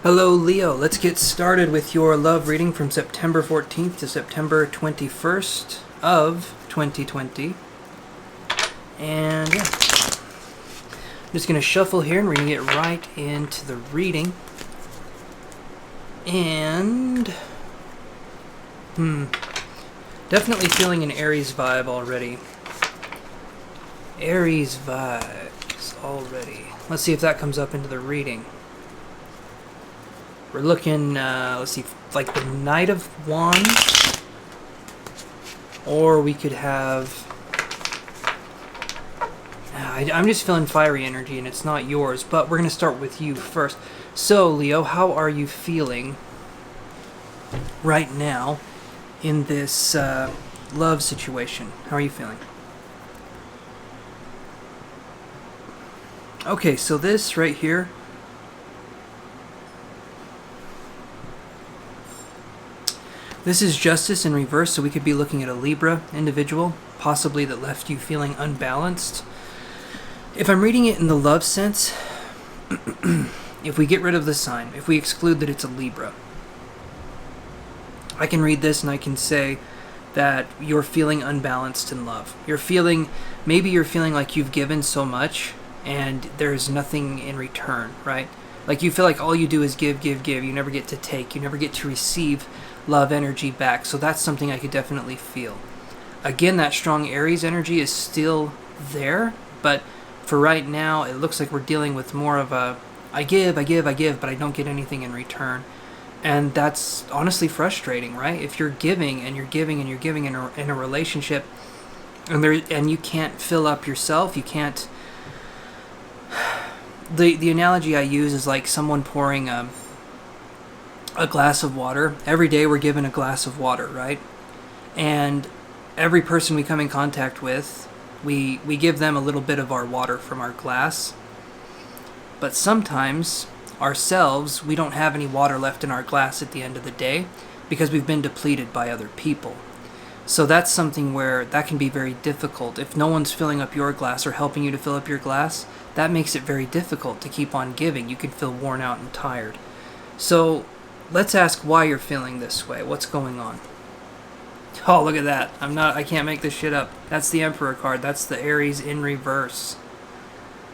Hello Leo, let's get started with your love reading from September 14th to September 21st of 2020. And yeah, I'm just going to shuffle here and we're going to get right into the reading. And, definitely feeling an Aries vibe already. Aries vibes already. Let's see if that comes up into the reading. We're looking, let's see, like the Knight of Wands, or we could have, I'm just feeling fiery energy and it's not yours, but we're going to start with you first. So, Leo, how are you feeling right now in this love situation? How are you feeling? Okay, so this right here, this is Justice in reverse, so we could be looking at a Libra individual, possibly that left you feeling unbalanced. If I'm reading it in the love sense, if we get rid of the sign, if we exclude that it's a Libra, I can read this and I can say that you're feeling unbalanced in love. Maybe you're feeling like you've given so much and there's nothing in return, right? Like you feel like all you do is give. You never get to take. You never get to receive love energy back. So that's something I could definitely feel. Again, that strong Aries energy is still there, but for right now, it looks like we're dealing with more of a I give, but I don't get anything in return. And that's honestly frustrating, right? If you're giving and you're giving and you're giving in a relationship, and you can't fill up yourself, you can't. The analogy I use is like someone pouring a glass of water. Every day we're given a glass of water, right? And every person we come in contact with, we give them a little bit of our water from our glass. But sometimes, ourselves, we don't have any water left in our glass at the end of the day because we've been depleted by other people. So that's something where that can be very difficult. If no one's filling up your glass or helping you to fill up your glass, that makes it very difficult to keep on giving. You can feel worn out and tired. So let's ask why you're feeling this way. What's going on? Oh, look at that. I can't make this shit up. That's the Emperor card. That's the Aries in reverse.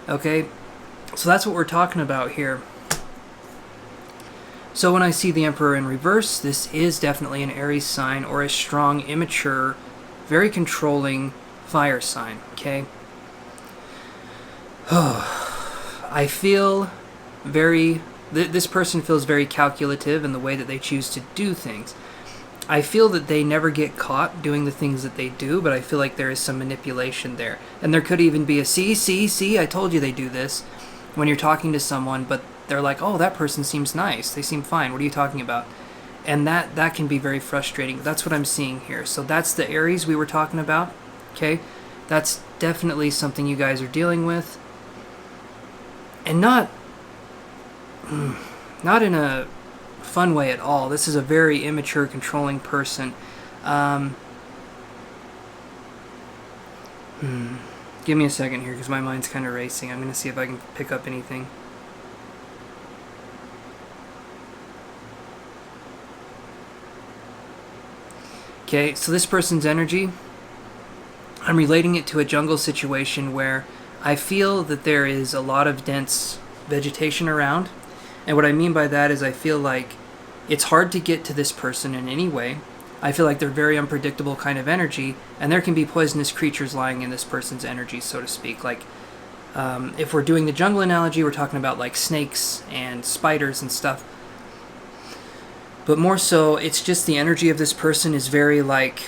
Okay? So that's what we're talking about here. So when I see the Emperor in reverse, this is definitely an Aries sign or a strong, immature, very controlling fire sign, okay? I feel this person feels very calculative in the way that they choose to do things. I feel that they never get caught doing the things that they do, but I feel like there is some manipulation there. And there could even be a, see, I told you they do this, when you're talking to someone, but they're like, oh, that person seems nice. They seem fine. What are you talking about? And that can be very frustrating. That's what I'm seeing here. So that's the Aries we were talking about, okay? That's definitely something you guys are dealing with. And not in a fun way at all. This is a very immature, controlling person. Give me a second here because my mind's kind of racing. I'm going to see if I can pick up anything. Okay, so this person's energy, I'm relating it to a jungle situation where I feel that there is a lot of dense vegetation around. And what I mean by that is I feel like it's hard to get to this person in any way. I feel like they're very unpredictable kind of energy, and there can be poisonous creatures lying in this person's energy, so to speak. Like, if we're doing the jungle analogy, we're talking about like snakes and spiders and stuff. But more so, it's just the energy of this person is very like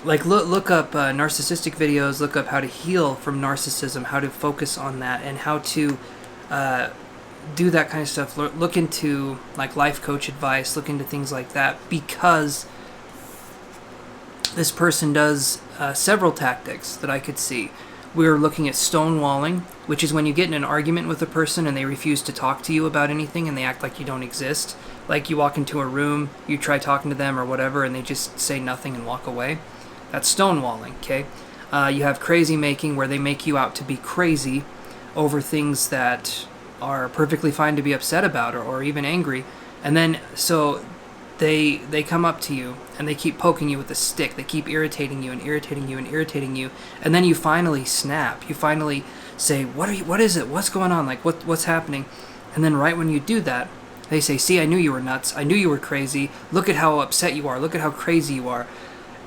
look up narcissistic videos, look up how to heal from narcissism, how to focus on that, and how to do that kind of stuff. Look into like life coach advice, look into things like that, because this person does several tactics that I could see. We're looking at stonewalling, which is when you get in an argument with a person and they refuse to talk to you about anything and they act like you don't exist. Like you walk into a room, you try talking to them or whatever, and they just say nothing and walk away. That's stonewalling, okay? You have crazy making, where they make you out to be crazy over things that are perfectly fine to be upset about, or even angry. And then so they come up to you and they keep poking you with a stick. They keep irritating you and irritating you and irritating you, and then you finally snap. You finally say, what is it? What's going on? Like, what's happening? And then right when you do that, they say, see, I knew you were nuts. I knew you were crazy. Look at how upset you are. Look at how crazy you are.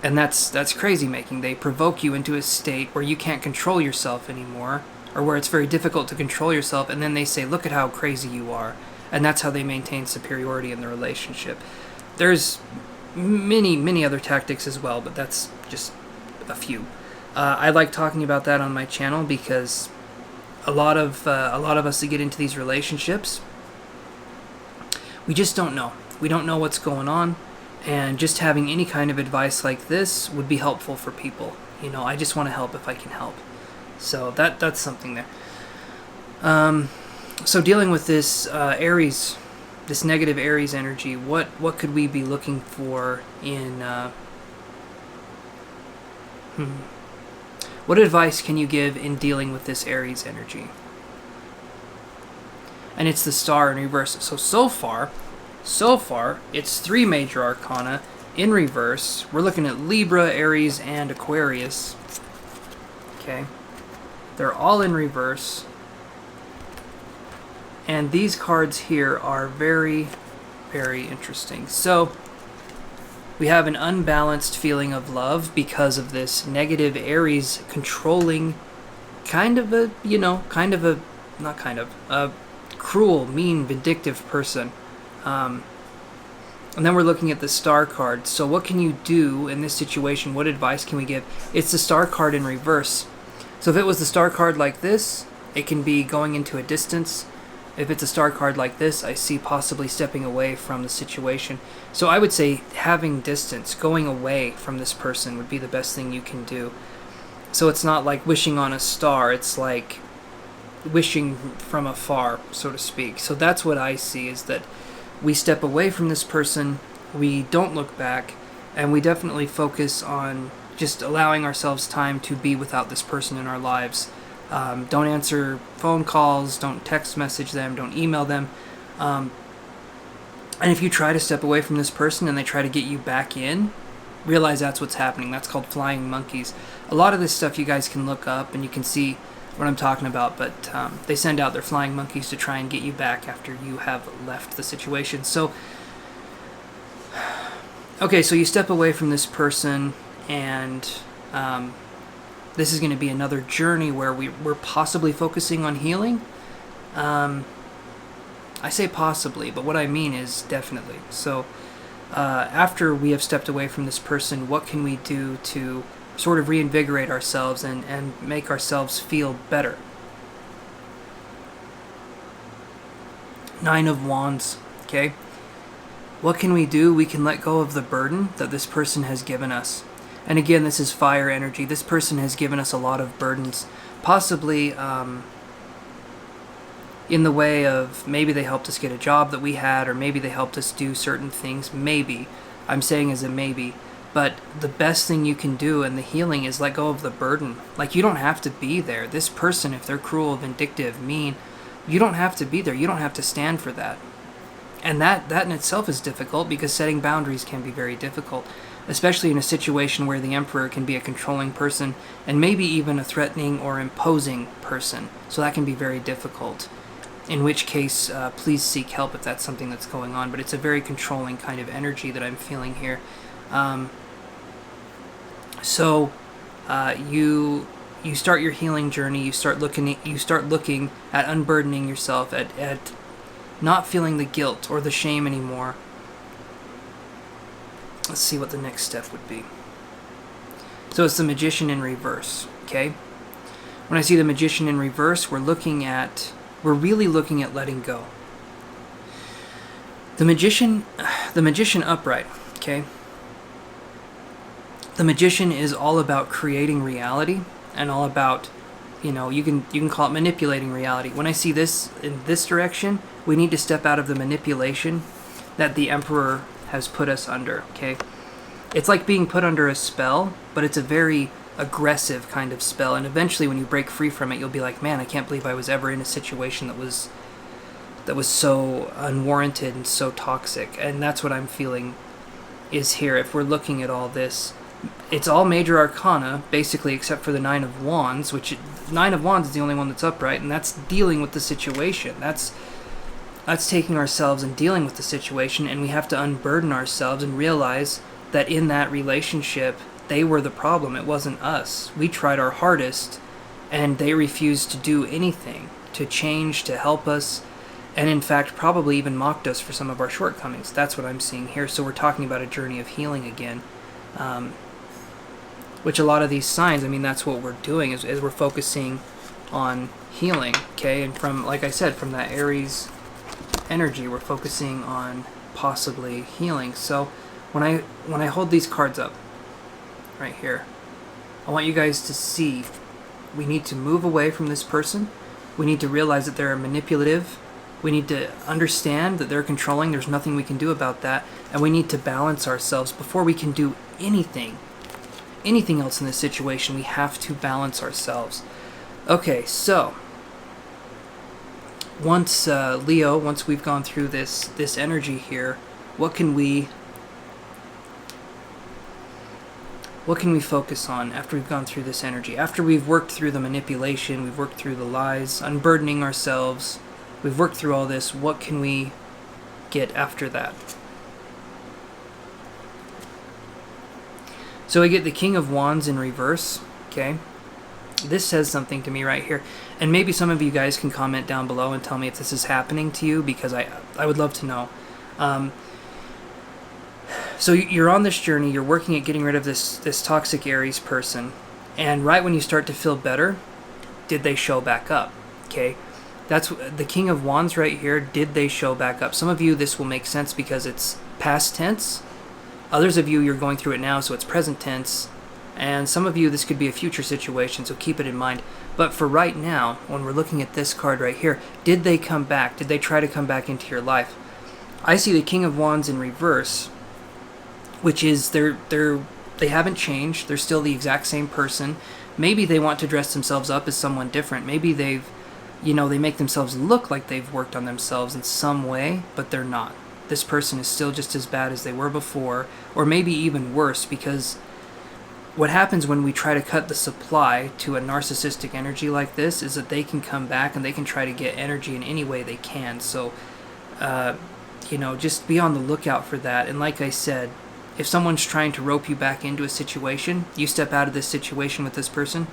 And that's crazy making. They provoke you into a state where you can't control yourself anymore, or where it's very difficult to control yourself, and then they say, look at how crazy you are. And that's how they maintain superiority in the relationship. There's many other tactics as well, but that's just a few. I like talking about that on my channel because a lot of us that get into these relationships, we just don't know. We don't know what's going on, and just having any kind of advice like this would be helpful for people. You know, I just want to help if I can help. So that's something there. So dealing with this Aries, this negative Aries energy, what could we be looking for in... What advice can you give in dealing with this Aries energy? And it's the Star in reverse. So far, it's 3 major arcana in reverse. We're looking at Libra, Aries, and Aquarius. Okay. They're all in reverse. And these cards here are very, very interesting. So we have an unbalanced feeling of love because of this negative Aries controlling a cruel, mean, vindictive person. And then we're looking at the Star card. So what can you do in this situation? What advice can we give? It's the Star card in reverse. So if it was the Star card like this, it can be going into a distance. If it's a Star card like this, I see possibly stepping away from the situation. So I would say having distance, going away from this person would be the best thing you can do. So it's not like wishing on a star, it's like wishing from afar, so to speak. So that's what I see, is that we step away from this person, we don't look back, and we definitely focus on just allowing ourselves time to be without this person in our lives. Don't answer phone calls, don't text message them, don't email them. And if you try to step away from this person and they try to get you back in, realize that's what's happening. That's called flying monkeys. A lot of this stuff you guys can look up and you can see what I'm talking about, but they send out their flying monkeys to try and get you back after you have left the situation. So, okay, so you step away from this person, and this is going to be another journey where we're possibly focusing on healing. I say possibly, but what I mean is definitely. So after we have stepped away from this person, what can we do to sort of reinvigorate ourselves and make ourselves feel better? 9 of Wands, okay? What can we do? We can let go of the burden that this person has given us. And again, this is fire energy. This person has given us a lot of burdens, possibly in the way of maybe they helped us get a job that we had, or maybe they helped us do certain things. Maybe. I'm saying as a maybe. But the best thing you can do in the healing is let go of the burden. Like, you don't have to be there. This person, if they're cruel, vindictive, mean, you don't have to be there. You don't have to stand for that. And that in itself is difficult, because setting boundaries can be very difficult, especially in a situation where the Emperor can be a controlling person and maybe even a threatening or imposing person. So that can be very difficult. In which case, please seek help if that's something that's going on. But it's a very controlling kind of energy that I'm feeling here. So you start your healing journey. You start looking at unburdening yourself, at not feeling the guilt or the shame anymore. Let's see what the next step would be. So it's the Magician in reverse. Okay. When I see the Magician in reverse, we're really looking at letting go. The Magician upright. Okay. The Magician is all about creating reality, and all about, you can call it manipulating reality. When I see this in this direction, we need to step out of the manipulation that the Emperor has put us under, okay? It's like being put under a spell, but it's a very aggressive kind of spell, and eventually when you break free from it, you'll be like, man, I can't believe I was ever in a situation that was that was so unwarranted and so toxic. And that's what I'm feeling is here. If we're looking at all this, it's all major arcana, basically, except for the Nine of Wands, which Nine of Wands is the only one that's upright, and that's dealing with the situation. That's taking ourselves and dealing with the situation, and we have to unburden ourselves and realize that in that relationship, they were the problem. It wasn't us. We tried our hardest, and they refused to do anything to change, to help us, and in fact probably even mocked us for some of our shortcomings. That's what I'm seeing here. So we're talking about a journey of healing again, which a lot of these signs, I mean, that's what we're doing is we're focusing on healing, okay? And from, like I said, from that Aries energy, we're focusing on possibly healing. So when I hold these cards up right here, I want you guys to see we need to move away from this person. We need to realize that they're manipulative. We need to understand that they're controlling. There's nothing we can do about that. And we need to balance ourselves before we can do anything else in this situation. We have to balance ourselves. Okay, so once Leo, once we've gone through this energy here, what can we focus on after we've gone through this energy? After we've worked through the manipulation, we've worked through the lies, unburdening ourselves, we've worked through all this, what can we get after that? So we get the King of Wands in reverse, okay? This says something to me right here. And maybe some of you guys can comment down below and tell me if this is happening to you, because I would love to know. So you're on this journey, you're working at getting rid of this toxic Aries person, and right when you start to feel better, did they show back up? Okay? That's the King of Wands right here. Did they show back up? Some of you, this will make sense because it's past tense. Others of you, you're going through it now, so it's present tense. And some of you, this could be a future situation, so keep it in mind. But for right now, when we're looking at this card right here, did they come back? Did they try to come back into your life? I see the King of Wands in reverse, which is they haven't changed. They're still the exact same person. Maybe they want to dress themselves up as someone different. Maybe they make themselves look like they've worked on themselves in some way, but they're not. This person is still just as bad as they were before, or maybe even worse, because what happens when we try to cut the supply to a narcissistic energy like this is that they can come back and they can try to get energy in any way they can. So, just be on the lookout for that. And like I said, if someone's trying to rope you back into a situation, you step out of this situation with this person,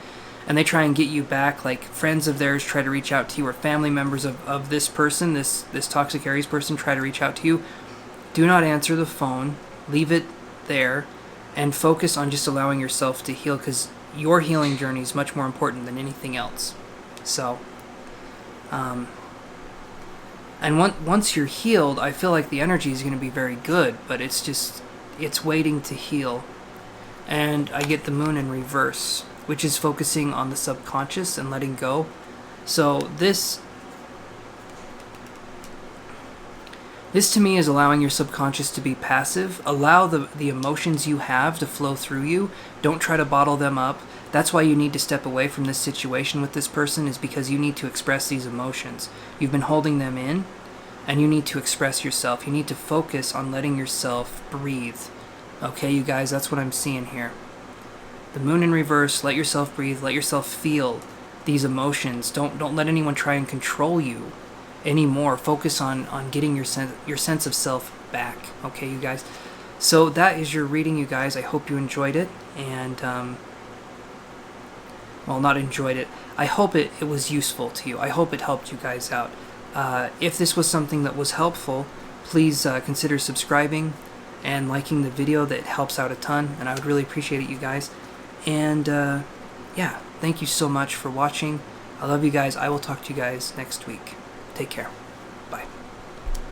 and they try and get you back, like friends of theirs try to reach out to you, or family members of this person, this toxic Aries person try to reach out to you, do not answer the phone. Leave it there and focus on just allowing yourself to heal, because your healing journey is much more important than anything else. So, and once you're healed, I feel like the energy is going to be very good, but it's waiting to heal. And I get the Moon in reverse, which is focusing on the subconscious and letting go. So this to me is allowing your subconscious to be passive. Allow the emotions you have to flow through you. Don't try to bottle them up. That's why you need to step away from this situation with this person, is because you need to express these emotions. You've been holding them in, and you need to express yourself. You need to focus on letting yourself breathe. Okay, you guys, that's what I'm seeing here. The Moon in reverse, let yourself breathe, let yourself feel these emotions. Don't let anyone try and control you anymore. Focus on getting your sense of self back. Okay, you guys. So that is your reading, you guys. I hope you enjoyed it, and well, not enjoyed it. I hope it was useful to you. I hope it helped you guys out. If this was something that was helpful, please consider subscribing and liking the video. That helps out a ton, and I would really appreciate it, you guys. And yeah, thank you so much for watching. I love you guys. I will talk to you guys next week. Take care.